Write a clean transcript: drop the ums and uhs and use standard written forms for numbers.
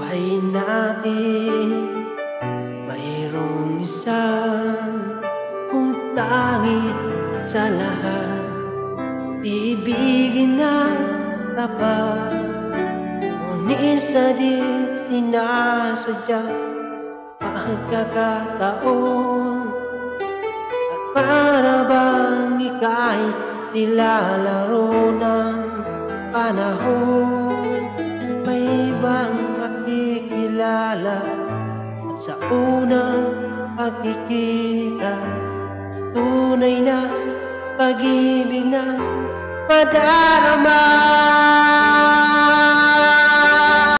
buhay natin mayroong isang kung tanging sa lahat, ibigin na tapat. Ngunit sa di sinasadya pagkakataon, at para bang ika'y nilalaro ng panahon, may ibang makikilala at sa unang pagkikita tunay na pag-ibig na madarama.